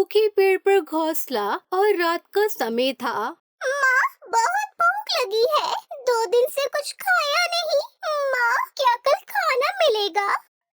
सूखे पेड़ पर घोंसला और रात का समय था। माँ, बहुत भूख लगी है। 2 दिन से कुछ खाया नहीं। माँ, क्या कल खाना मिलेगा?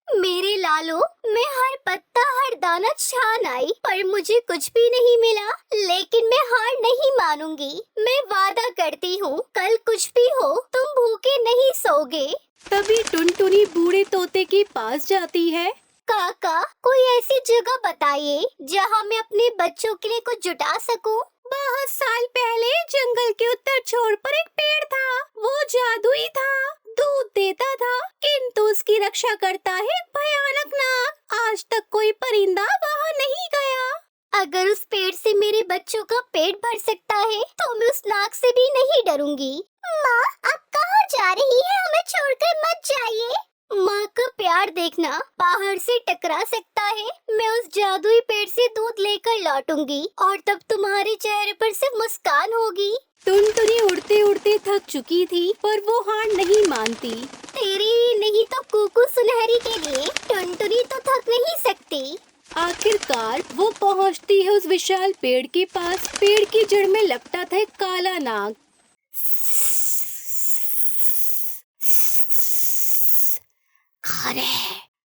मेरे लालो, मैं हर पत्ता हर दाना छान आई पर मुझे कुछ भी नहीं मिला। लेकिन मैं हार नहीं मानूंगी। मैं वादा करती हूँ, कल कुछ भी हो तुम भूखे नहीं सोगे। तभी टुनटुनी बूढ़े तोते के पास जाती है। काका, कोई ऐसी जगह बताइए जहाँ मैं अपने बच्चों के लिए कुछ जुटा सकूं। बहुत साल पहले जंगल के उत्तर छोर पर एक पेड़ था। वो जादुई था, दूध देता था, किंतु उसकी रक्षा करता है भयानक नाग। आज तक कोई परिंदा वहाँ नहीं गया। अगर उस पेड़ से मेरे बच्चों का पेट भर सकता है तो मैं उस नाग से भी नहीं डरूंगी। माँ, आप कहाँ जा रही है? हमें छोड़कर मत जाइए। माँ का प्यार देखना बाहर से टकरा सकता है। मैं उस जादुई पेड़ से दूध लेकर लौटूंगी और तब तुम्हारे चेहरे पर सिर्फ मुस्कान होगी। टुनटुनी उड़ते उड़ते थक चुकी थी पर वो हार नहीं मानती। तेरे लिए नहीं तो कुकू सुनहरी के लिए टुनटुनी तो थक नहीं सकती। आखिरकार वो पहुंचती है उस विशाल पेड़ के पास। पेड़ की जड़ में लपटा था एक काला नाग।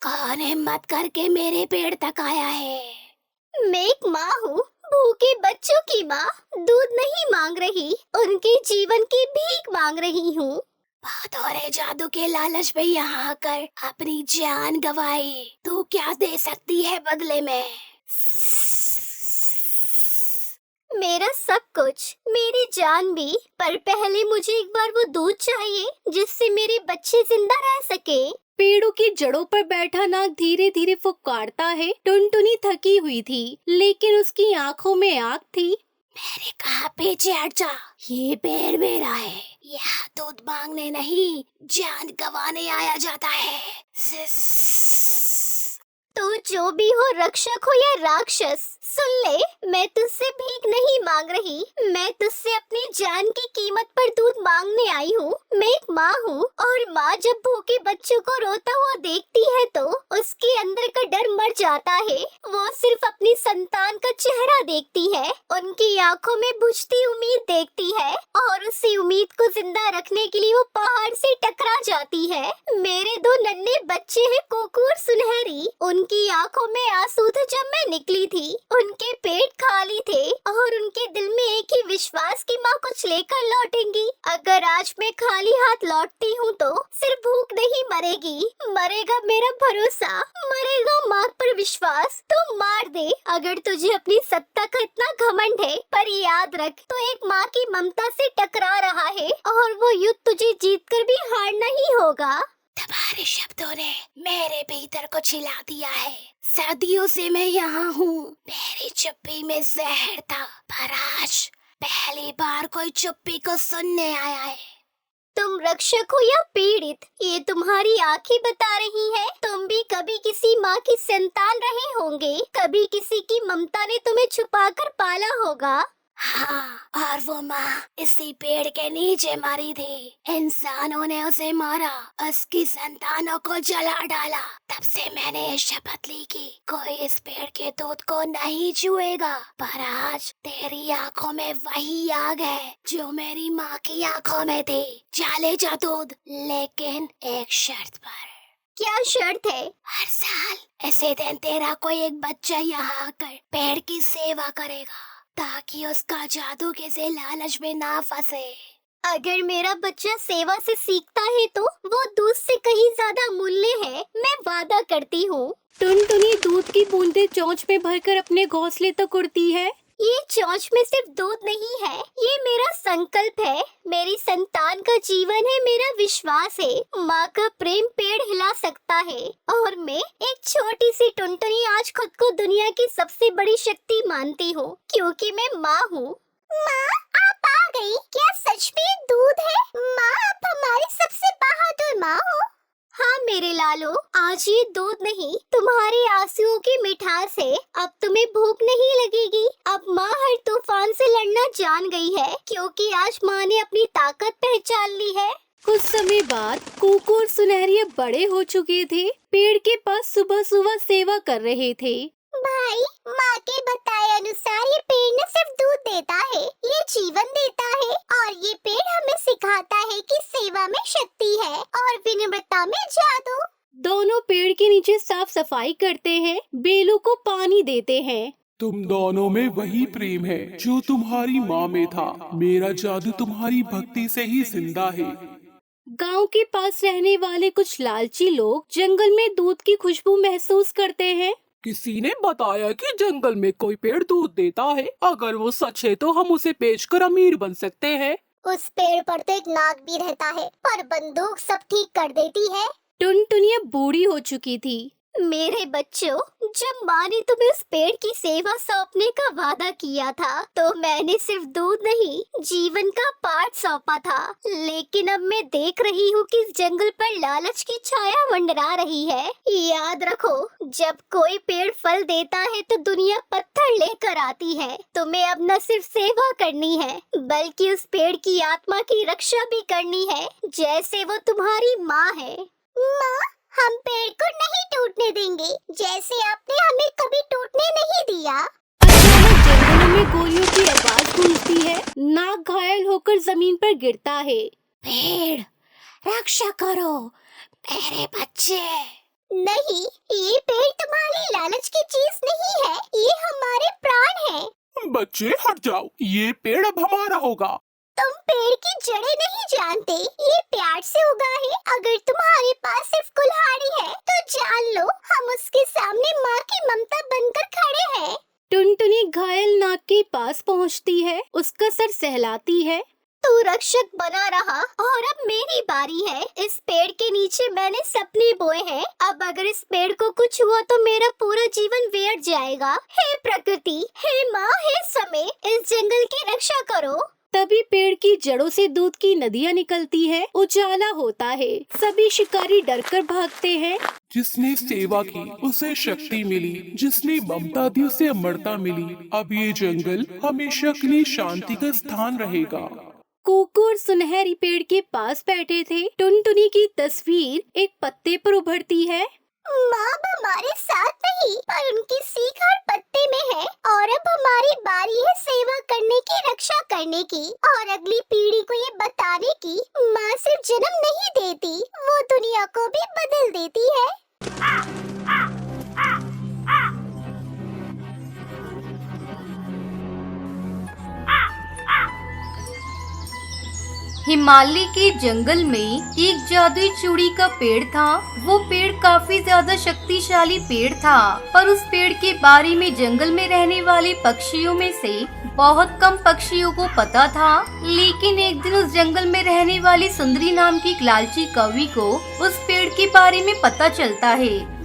कौन हिम्मत करके मेरे पेड़ तक आया है? मैं एक माँ हूँ, भूखे बच्चों की माँ। दूध नहीं मांग रही, उनके जीवन की भीख मांग रही हूँ। थोड़े जादू के लालच में यहाँ आकर अपनी जान गंवाई। तू क्या दे सकती है बदले में? मेरा सब कुछ, मेरी जान भी। पर पहले मुझे एक बार वो दूध चाहिए जिससे मेरे बच्चे जिंदा रह सके। पेड़ों की जड़ों पर बैठा नाग धीरे धीरे फुफकारता है। टुनटुनी थकी हुई थी लेकिन उसकी आंखों में आग थी। मेरे कहा पीछे हट जा, ये पेड़ मेरा है। यहाँ दूध मांगने नहीं, जान गंवाने आया जाता है। तू जो भी हो, रक्षक हो या राक्षस, सुन ले, मैं तुझसे भीख नहीं मांग रही। मैं तुझसे अपनी जान की कीमत पर दूध मांगने आई हूँ। मैं एक माँ हूँ और माँ जब भूखे बच्चों को रोता हुआ देखती है तो उसके अंदर का डर मर जाता है। वो सिर्फ अपनी संतान का चेहरा देखती है, उनकी आंखों में बुझती उम्मीद देखती है और उसी उम्मीद को जिंदा रखने के लिए वो पहाड़ से टकरा जाती है। मेरे 2 नन्हे बच्चे हैं, कुकू और सुनहरी। उनकी आंखों में आंसू थे जब मैं निकली थी। उनके पेट खाली थे और उनके दिल में एक ही विश्वास कि माँ कुछ लेकर लौटेंगी। अगर आज मैं खाली हाथ लौटती हूँ तो सिर्फ भूख नहीं मरेगी, मरेगा मेरा भरोसा, मरेगा माँ पर विश्वास। तो मार दे अगर तुझे अपनी सत्ता का इतना घमंड है, पर याद रख तो एक माँ की ममता से टकरा रहा है और वो युद्ध तुझे जीतकर भी हारना ही होगा। तुम्हारे शब्दों ने मेरे भीतर को छिला दिया है। सदियों से मैं यहाँ हूँ। मेरी चुप्पी में जहर था, पर आज पहली बार कोई चुप्पी को सुनने आया है। तुम रक्षक हो या पीड़ित, ये तुम्हारी आंखें बता रही है। तुम भी कभी किसी माँ की संतान रहे होंगे, कभी किसी की ममता ने तुम्हें छुपाकर पाला होगा। हाँ, और वो माँ इसी पेड़ के नीचे मरी थी। इंसानों ने उसे मारा, उसकी संतानों को जला डाला। तब से मैंने ये शपथ ली कि कोई इस पेड़ के दूध को नहीं छुएगा। पर आज तेरी आंखों में वही आग है जो मेरी माँ की आंखों में थी। जाले जा दूध, लेकिन एक शर्त पर। क्या शर्त है? हर साल ऐसे दिन तेरा कोई एक बच्चा यहाँ आकर पेड़ की सेवा करेगा ताकि उसका जादू किसी लालच में ना फंसे। अगर मेरा बच्चा सेवा से सीखता है तो वो दूध से कहीं ज्यादा मूल्य है, मैं वादा करती हूँ। टुनटुनी दूध की बूंदें चोंच में भरकर अपने घोंसले तक उड़ती है। ये चोंच में सिर्फ दूध नहीं है, ये मेरा संकल्प है। मेरी संतान का जीवन है, मेरा विश्वास है। माँ का प्रेम पेड़ हिला सकता है और मैं एक छोटी सी टुनटुनी आज खुद को दुनिया की सबसे बड़ी शक्ति मानती हूँ, क्योंकि मैं माँ हूँ। माँ, आप आ गई। क्या सच में दूध है? माँ, आप हमारी सबसे बहादुर माँ हो। हाँ मेरे लालो, आज ये दूध नहीं, तुम्हारे आंसुओं की मिठास है। अब तुम्हें भूख नहीं लगेगी। अब माँ हर तूफान से लड़ना जान गई है, क्योंकि आज माँ ने अपनी ताकत पहचान ली है। कुछ समय बाद कुकू और सुनहरी बड़े हो चुके थे। पेड़ के पास सुबह सुबह सेवा कर रहे थे। भाई, माँ के बताए अनुसार ये पेड़ न सिर्फ दूध देता है, ये जीवन देता है। और ये पेड़ हमें सिखाता है कि सेवा में शक्ति है और विनम्रता में जादू। दोनों पेड़ के नीचे साफ सफाई करते हैं, बेलों को पानी देते हैं। तुम दोनों में वही प्रेम है जो तुम्हारी माँ में था। मेरा जादू तुम्हारी भक्ति से ही जिंदा है। गांव के पास रहने वाले कुछ लालची लोग जंगल में दूध की खुशबू महसूस करते हैं। किसी ने बताया कि जंगल में कोई पेड़ दूध देता है। अगर वो सच है तो हम उसे बेचकर अमीर बन सकते हैं। उस पेड़ पर तो एक नाग भी रहता है, पर बंदूक सब ठीक कर देती है। टुनटुनिया बूढ़ी हो चुकी थी। मेरे बच्चों, जब माँ ने तुम्हें उस पेड़ की सेवा सौंपने का वादा किया था तो मैंने सिर्फ दूध नहीं, जीवन का पाठ सौंपा था। लेकिन अब मैं देख रही हूँ कि इस जंगल पर लालच की छाया मंडरा रही है। याद रखो, जब कोई पेड़ फल देता है तो दुनिया पत्थर लेकर आती है। तुम्हें अब न सिर्फ सेवा करनी है, बल्कि उस पेड़ की आत्मा की रक्षा भी करनी है, जैसे वो तुम्हारी माँ है। माँ, हम पेड़ को नहीं टूटने देंगे, जैसे आपने हमें कभी टूटने नहीं दिया। अचानक जंगलों में गोलियों की आवाज गूंजती है। नाग घायल होकर जमीन पर गिरता है। पेड़, रक्षा करो मेरे बच्चे। नहीं, ये पेड़ तुम्हारी लालच की चीज नहीं है, ये हमारे प्राण है। बच्चे हट जाओ, ये पेड़ अब हमारा होगा। तुम पेड़ की जड़ें नहीं जानते, ये प्यार से उगा है। अगर तुम्हारे पास सिर्फ कुल्हाड़ी है तो जान लो, हम उसके सामने माँ की ममता बनकर खड़े हैं। टुनटुनी घायल नाग के पास पहुंचती है, उसका सर सहलाती है। तू रक्षक बना रहा और अब मेरी बारी है। इस पेड़ के नीचे मैंने सपने बोए हैं। अब अगर इस पेड़ को कुछ हुआ तो मेरा पूरा जीवन व्यर्थ जाएगा। हे प्रकृति, हे माँ, हे समय, इस जंगल की रक्षा करो। तभी पेड़ की जड़ों से दूध की नदियाँ निकलती है। उजाला होता है, सभी शिकारी डरकर भागते हैं। जिसने सेवा की उसे शक्ति मिली, जिसने ममता दी उसे अमरता मिली। अब ये जंगल हमेशा के लिए शांति का स्थान रहेगा। कुकुर सुनहरी पेड़ के पास बैठे थे। टुनटुनी की तस्वीर एक पत्ते पर उभरती है। माँ अब हमारे साथ नहीं, पर उनकी सीख हर पत्ते में है। और अब हमारी बारी है सेवा करने की, रक्षा करने की और अगली पीढ़ी को ये बताने की, माँ सिर्फ जन्म नहीं देती, वो दुनिया को भी बदल देती है। हिमालय के जंगल में एक जादुई चूड़ी का पेड़ था। वो पेड़ काफी ज्यादा शक्तिशाली पेड़ था, पर उस पेड़ के बारे में जंगल में रहने वाले पक्षियों में से बहुत कम पक्षियों को पता था। लेकिन एक दिन उस जंगल में रहने वाली सुंदरी नाम की एक लालची कौवी को उस पेड़ के बारे में पता चलता है।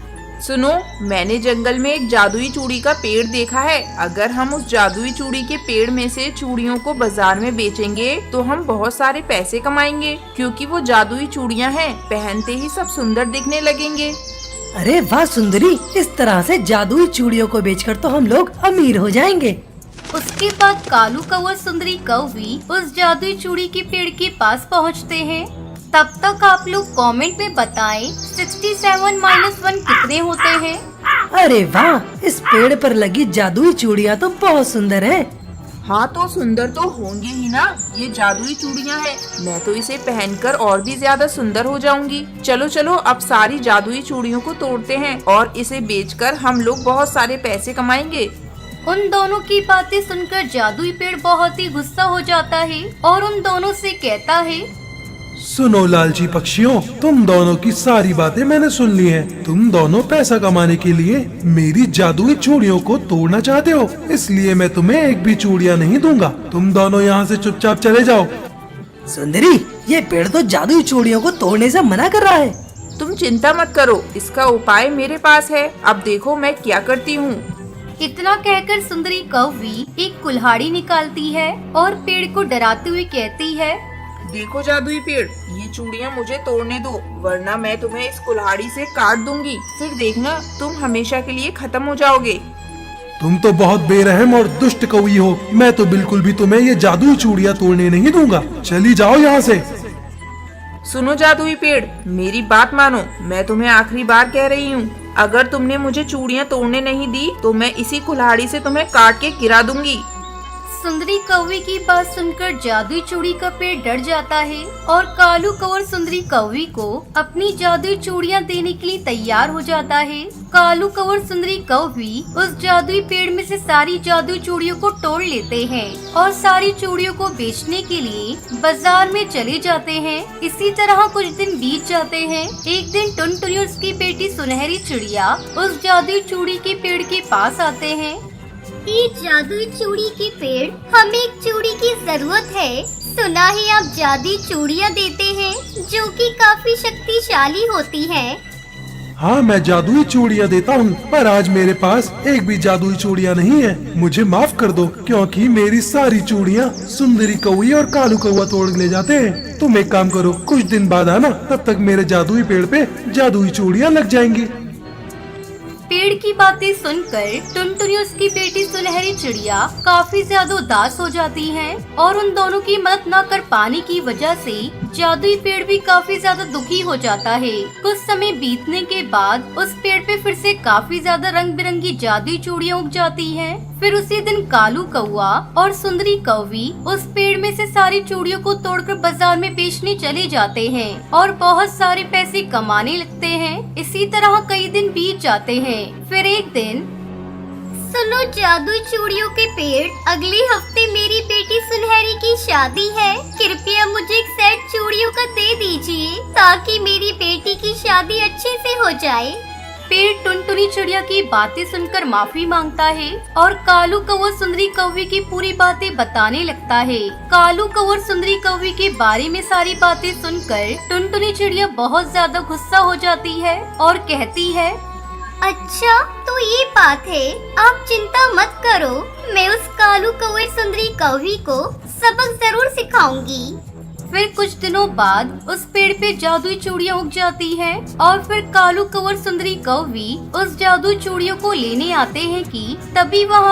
सुनो, मैंने जंगल में एक जादुई चूड़ी का पेड़ देखा है। अगर हम उस जादुई चूड़ी के पेड़ में से चूड़ियों को बाजार में बेचेंगे तो हम बहुत सारे पैसे कमाएंगे, क्योंकि वो जादुई चूड़ियां हैं, पहनते ही सब सुंदर दिखने लगेंगे। अरे वाह सुंदरी, इस तरह से जादुई चूड़ियों को बेचकर तो हम लोग अमीर हो जाएंगे। उसके बाद कालू कौवा सुंदरी कौवी उस जादुई चूड़ी के पेड़ के पास पहुँचते हैं। तब तक आप लोग कमेंट में बताएं 67-1 कितने होते हैं। अरे वाह, इस पेड़ पर लगी जादुई चूड़ियाँ तो बहुत सुंदर हैं। हाँ, तो सुंदर तो होंगी ही ना, ये जादुई चूड़ियाँ हैं। मैं तो इसे पहनकर और भी ज्यादा सुंदर हो जाऊंगी। चलो चलो, अब सारी जादुई चूड़ियों को तोड़ते हैं और इसे बेचकर हम लोग बहुत सारे पैसे कमाएंगे। उन दोनों की बातें सुनकर जादुई पेड़ बहुत ही गुस्सा हो जाता है और उन दोनों से कहता है, सुनो लालची पक्षियों, तुम दोनों की सारी बातें मैंने सुन ली हैं। तुम दोनों पैसा कमाने के लिए मेरी जादुई चूड़ियों को तोड़ना चाहते हो, इसलिए मैं तुम्हें एक भी चूड़ियाँ नहीं दूंगा। तुम दोनों यहाँ से चुपचाप चले जाओ। सुंदरी, ये पेड़ तो जादुई चूड़ियों को तोड़ने से मना कर रहा है। तुम चिंता मत करो, इसका उपाय मेरे पास है। अब देखो मैं क्या करती हूँ। इतना कहकर सुंदरी कौवी एक कुल्हाड़ी निकालती है और पेड़ को डराते हुए कहती है, देखो जादुई पेड़, ये चूड़ियाँ मुझे तोड़ने दो, वरना मैं तुम्हें इस कुल्हाड़ी से काट दूंगी। फिर देखना, तुम हमेशा के लिए खत्म हो जाओगे। तुम तो बहुत बेरहम और दुष्ट कौवी हो। मैं तो बिल्कुल भी तुम्हें ये जादुई चूड़ियाँ तोड़ने नहीं दूंगा। चली जाओ यहाँ से। सुनो जादुई पेड़, मेरी बात मानो, मैं तुम्हें आखिरी बार कह रही हूँ। अगर तुमने मुझे चूड़ियाँ तोड़ने नहीं दी तो मैं इसी कुल्हाड़ी से तुम्हें काट के गिरा दूंगी। सुंदरी कौवे की बात सुनकर जादुई चूड़ी का पेड़ डर जाता है और कालू कौवा सुंदरी कौवी को अपनी जादुई चूड़ियाँ देने के लिए तैयार हो जाता है। कालू कौवा सुंदरी कौवी उस जादुई पेड़ में से सारी जादुई चूड़ियों को तोड़ लेते हैं और सारी चूड़ियों को बेचने के लिए बाजार में चले जाते हैं। इसी तरह कुछ दिन बीत जाते हैं। एक दिन टुनटुनी और उसकी बेटी सुनहरी चिड़िया उस जादुई चूड़ी के पेड़ के पास आते हैं। ये जादुई चूड़ी के पेड़, हमें एक चूड़ी की जरूरत है। सुना है आप जादुई चूड़ियाँ देते हैं जो कि काफी शक्तिशाली होती हैं। हाँ, मैं जादुई चूड़ियाँ देता हूँ, पर आज मेरे पास एक भी जादुई चूड़ियाँ नहीं है। मुझे माफ कर दो, क्योंकि मेरी सारी चूड़ियाँ सुंदरी कौवी और कालू कौवा तोड़ ले जाते हैं। तुम एक काम करो, कुछ दिन बाद आना, तब तक मेरे जादुई पेड़ पे जादुई चूड़ियाँ लग जाएंगी। पेड़ की बातें सुनकर टुनटुनी और उसकी बेटी सुनहरी चिड़िया काफी ज्यादा उदास हो जाती हैं और उन दोनों की मदद न कर पाने की वजह से जादुई पेड़ भी काफी ज्यादा दुखी हो जाता है। कुछ समय बीतने के बाद उस पेड़ पे फिर से काफी ज्यादा रंग बिरंगी जादुई चूड़ियाँ उग जाती हैं। फिर उसी दिन कालू कौवा और सुंदरी कौवी उस पेड़ में से सारी चूड़ियों को तोड़कर बाजार में बेचने चले जाते हैं और बहुत सारे पैसे कमाने लगते हैं। इसी तरह कई दिन बीत जाते हैं। फिर एक दिन, सुनो जादुई चूड़ियों के पेड़, अगले हफ्ते मेरी बेटी सुनहरी की शादी है। कृपया मुझे एक सेट चूड़ियों का दे दीजिए ताकि मेरी बेटी की शादी अच्छे से हो जाए। पेड़ टुनटुनी चिड़िया की बातें सुनकर माफी मांगता है और कालू कौवा सुंदरी कौवी की पूरी बातें बताने लगता है। कालू कौवा सुंदरी कौवी के बारे में सारी बातें सुनकर टुनटुनी चिड़िया बहुत ज्यादा गुस्सा हो जाती है और कहती है, अच्छा तो ये बात है, आप चिंता मत करो, मैं उस कालू कौवे सुंदरी कौवी को सबक जरूर सिखाऊंगी। फिर कुछ दिनों बाद उस पेड़ पे जादुई चूड़ियाँ उग जाती हैं और फिर कालू कौवा सुंदरी कौवी उस जादुई चूड़ियों को लेने आते हैं कि तभी वहाँ